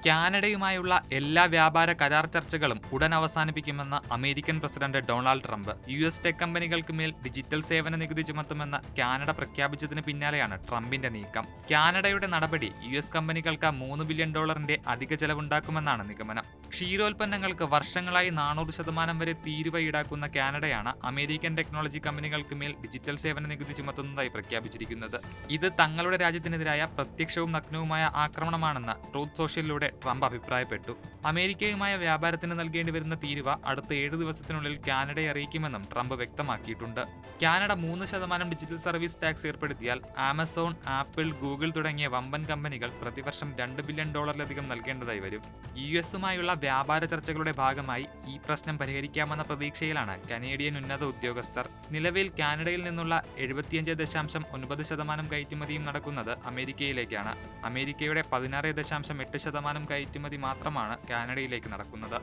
കാനഡയുമായുള്ള എല്ലാ വ്യാപാര കരാർ ചർച്ചകളും ഉടൻ അവസാനിപ്പിക്കുമെന്ന് American president Donald Trump. US tech കമ്പനികൾക്ക് മേൽ ഡിജിറ്റൽ സേവന നികുതി ചുമത്തുമെന്ന് കാനഡ പ്രഖ്യാപിച്ചതിന് പിന്നാലെയാണ് ട്രംപിന്റെ നീക്കം. കാനഡയുടെ നടപടി US കമ്പനികൾക്ക് $3 ബില്യൺ അധിക ചെലവുണ്ടാക്കുമെന്നാണ് നിഗമനം. ക്ഷീരോൽപ്പന്നങ്ങൾക്ക് വർഷങ്ങളായി 400% വരെ തീരുവ ഈടാക്കുന്ന കാനഡയാണ് അമേരിക്കൻ ടെക്നോളജി കമ്പനികൾക്ക് മേൽ ഡിജിറ്റൽ സേവന നികുതി ചുമത്തുന്നതായി പ്രഖ്യാപിച്ചിരിക്കുന്നത്. ഇത് തങ്ങളുടെ രാജ്യത്തിനെതിരായ പ്രത്യക്ഷവും നഗ്നവുമായ ആക്രമണമാണെന്ന് ട്രൂത്ത് സോഷ്യലിലൂടെ ട്രംപ് അഭിപ്രായപ്പെട്ടു. അമേരിക്കയുമായ വ്യാപാരത്തിന് നൽകേണ്ടി വരുന്ന തീരുവ അടുത്ത 7 ദിവസത്തിനുള്ളിൽ കാനഡയെ അറിയിക്കുമെന്നും ട്രംപ് വ്യക്തമാക്കിയിട്ടുണ്ട്. കാനഡ 3% ഡിജിറ്റൽ സർവീസ് ടാക്സ് ഏർപ്പെടുത്തിയാൽ ആമസോൺ, ആപ്പിൾ, ഗൂഗിൾ തുടങ്ങിയ വമ്പൻ കമ്പനികൾ പ്രതിവർഷം $2 ബില്യൺ നൽകേണ്ടതായി വരും. US-ഉമായുള്ള വ്യാപാര ചർച്ചകളുടെ ഭാഗമായി ഈ പ്രശ്നം പരിഹരിക്കാമെന്ന പ്രതീക്ഷയിലാണ് കനേഡിയൻ ഉന്നത ഉദ്യോഗസ്ഥർ. നിലവിൽ കാനഡയിൽ നിന്നുള്ള 75.9% കയറ്റുമതിയും നടക്കുന്നത് അമേരിക്കയിലേക്കാണ്. അമേരിക്കയുടെ 16.8% കയറ്റുമതി മാത്രമാണ് കാനഡയിലേക്ക് നടക്കുന്നത്.